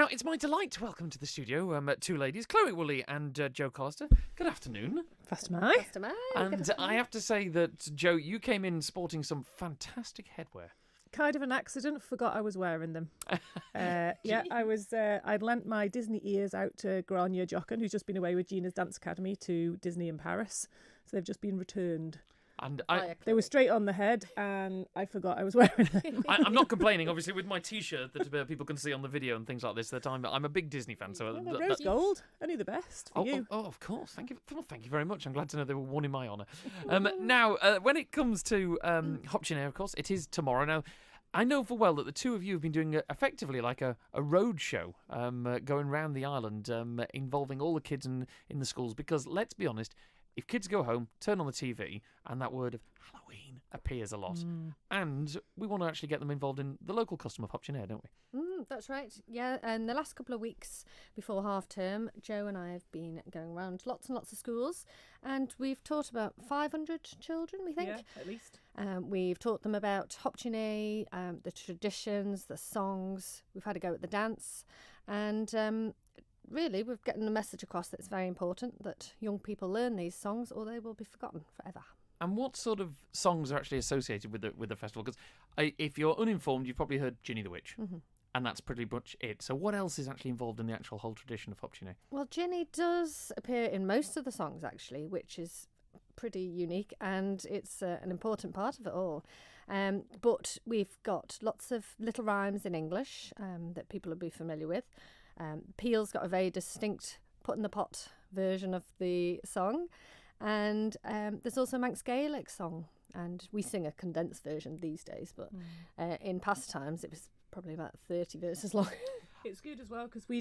Now, it's my delight to welcome to the studio two ladies, Chloe Woolley and Jo Callister. Good afternoon. Faster And I have to say that, Jo, you came in sporting some fantastic headwear. Kind of an accident. Forgot I was wearing them. I'd lent my Disney ears out to Grania Jochen, who's just been away with Gina's Dance Academy to Disney in Paris. So they've just been returned. And they were straight on the head, and I forgot I was wearing them. I'm not complaining, obviously, with my T-shirt that people can see on the video and things like this. That I'm a big Disney fan, so rose gold, only the best for you. Oh, of course. Thank you. Well, thank you very much. I'm glad to know they were worn in my honour. Now, when it comes to Hop Tu Naa, of course, it is tomorrow. Now, I know full well that the two of you have been doing effectively like a road show, going around the island, involving all the kids in the schools. Because let's be honest, if kids go home, turn on the TV, and that word of Halloween appears a lot. And we want to actually get them involved in the local custom of Hop Tu Naa, don't we? That's right. Yeah, and the last couple of weeks before half term, Jo and I have been going around lots and lots of schools, and we've taught about 500 children, we think. Yeah, at least. We've taught them about Hop Tu Naa, the traditions, the songs. We've had a go at the dance, and really, we're getting the message across that it's very important that young people learn these songs or they will be forgotten forever. And what sort of songs are actually associated with the festival? Because if you're uninformed, you've probably heard Ginny the Witch, and that's pretty much it. So what else is actually involved in the actual whole tradition of Hop Tu Naa? Well, Ginny does appear in most of the songs, actually, which is pretty unique, and it's an important part of it all. But we've got lots of little rhymes in English that people will be familiar with. Peel's got a very distinct put in the pot version of the song, and there's also a Manx Gaelic song, and we sing a condensed version these days, but in past times it was probably about 30 verses long. It's good as well because we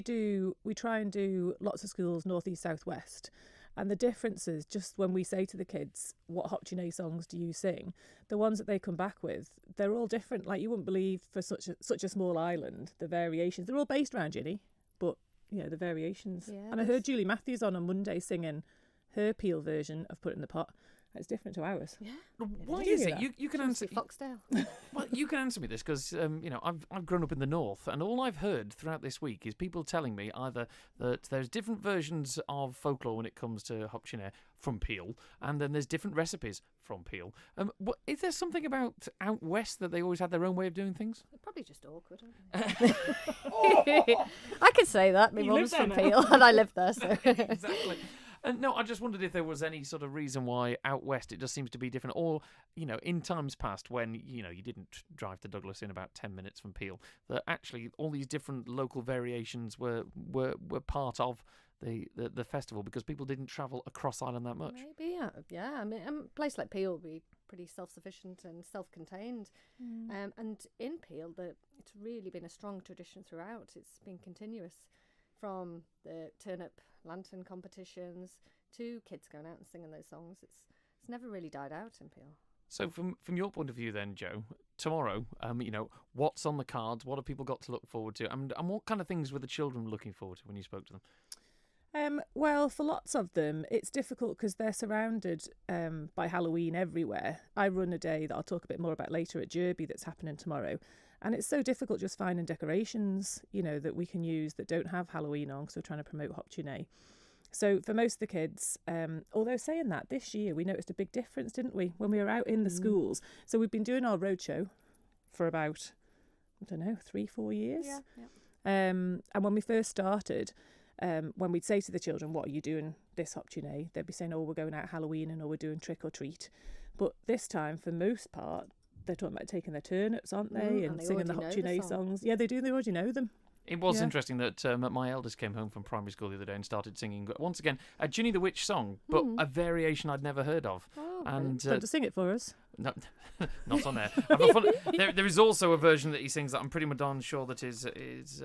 try and do lots of schools north, east, south, west. And the difference is just when we say to the kids, what Hop Tu Naa songs do you sing? The ones that they come back with, they're all different. Like you wouldn't believe for such a small island, the variations. They're all based around Ginny, but the variations. Yeah, and I heard Julie Matthews on Monday singing her Peel version of Put It in the Pot. It's different to ours. Yeah. Why is it? You can answer. Foxdale. Well, you can answer me this because I've grown up in the north, and all I've heard throughout this week is people telling me either that there's different versions of folklore when it comes to Hop Tu Naa from Peel, and then there's different recipes from Peel. Is there something about out west that they always had their own way of doing things? They're probably just awkward, aren't they? I could say that. My mum's from Peel, and I live there, so exactly. No, I just wondered if there was any sort of reason why out west it just seems to be different. Or, in times past when, you didn't drive to Douglas in about 10 minutes from Peel, that actually all these different local variations were part of the festival because people didn't travel across Ireland that much. Maybe, yeah. I mean, a place like Peel would be pretty self-sufficient and self-contained. And in Peel, it's really been a strong tradition throughout. It's been continuous. From the turnip lantern competitions to kids going out and singing those songs, it's never really died out in Peel. So from your point of view then, Jo, tomorrow, what's on the cards? What have people got to look forward to? And what kind of things were the children looking forward to when you spoke to them? Well, for lots of them, it's difficult because they're surrounded by Halloween everywhere. I run a day that I'll talk a bit more about later at Derby that's happening tomorrow. And it's so difficult just finding decorations, that we can use that don't have Halloween on because we're trying to promote Hop Tu Naa. So for most of the kids, although saying that, this year we noticed a big difference, didn't we, when we were out in the schools. So we've been doing our roadshow for about, 3-4 years. Yeah. And when we first started, when we'd say to the children, what are you doing this Hop Tu Naa? They'd be saying, we're going out Halloween and we're doing trick or treat. But this time, for most part, they're talking about taking their turnips, aren't they? And singing the Hop Tu Naa songs. Yeah, they do. They already know them. It was interesting that my eldest came home from primary school the other day and started singing, once again, a Ginny the Witch song, but a variation I'd never heard of. And do you want to sing it for us? No, not on there. There is also a version that he sings that I'm pretty darn sure that his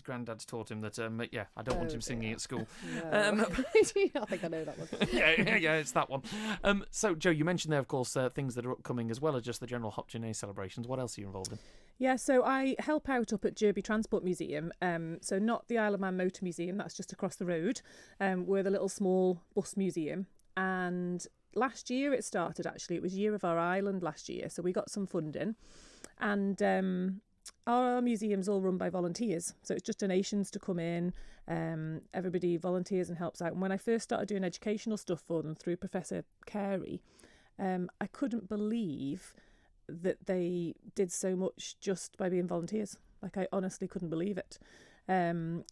granddad's taught him that, I don't want him singing at school. No. I think I know that one. yeah, it's that one. So, Jo, you mentioned there, of course, things that are upcoming as well as just the general Hop Tu Naa celebrations. What else are you involved in? Yeah, so I help out up at Derby Transport Museum. So not the Isle of Man Motor Museum, that's just across the road. We're the little small bus museum. And last year it started, actually. It was Year of Our Island last year, so we got some funding. And our museum's all run by volunteers. So it's just donations to come in. Everybody volunteers and helps out. And when I first started doing educational stuff for them through Professor Carey, I couldn't believe that they did so much just by being volunteers. Like, I honestly couldn't believe it.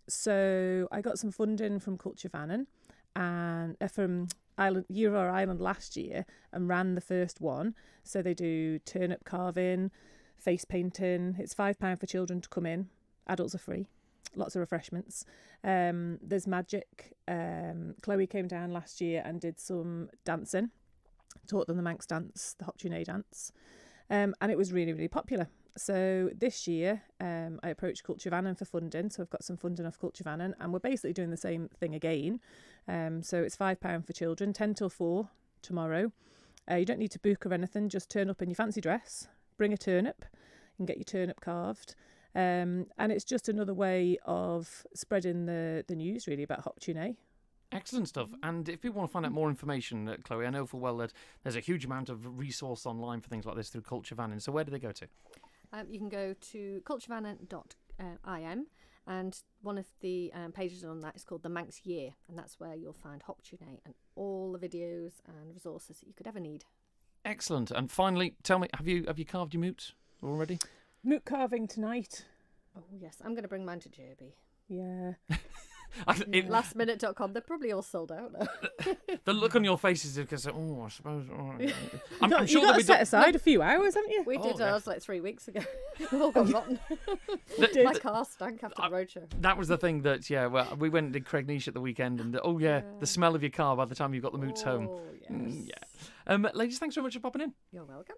So I got some funding from Culture Vannon and from Euro Ireland last year and ran the first one. So they do turnip carving, face painting. It's £5 for children to come in. Adults are free. Lots of refreshments. There's magic. Chloe came down last year and did some dancing. Taught them the Manx dance, the Hop Tu Naa dance. And it was really, really popular. So this year, I approached Culture Vannon for funding. So I've got some funding off Culture Vannon, and we're basically doing the same thing again. So it's £5 for children, 10 till 4 tomorrow. You don't need to book or anything. Just turn up in your fancy dress, bring a turnip, and get your turnip carved. And it's just another way of spreading the news, really, about Hop Tu Naa. Excellent stuff. And if people want to find out more information, Chloe, I know full well that there's a huge amount of resource online for things like this through Culture Vannon. So where do they go to? You can go to culturevannon.im, and one of the pages on that is called The Manx Year, and that's where you'll find Hop Tu Naa and all the videos and resources that you could ever need. Excellent. And finally, tell me, have you carved your moot already? Moot carving tonight. Oh, yes. I'm going to bring mine to Derby. Yeah. Lastminute.com. They're probably all sold out now. The look on your faces is because, I suppose. I'm You've sure got to set aside a few hours, haven't you? We did ours like 3 weeks ago. We've all gone rotten. My car stank after the roadshow. That was the thing that, we went and did Craignish at the weekend, and the smell of your car by the time you got the moots home. Yes. Ladies, thanks very much for popping in. You're welcome.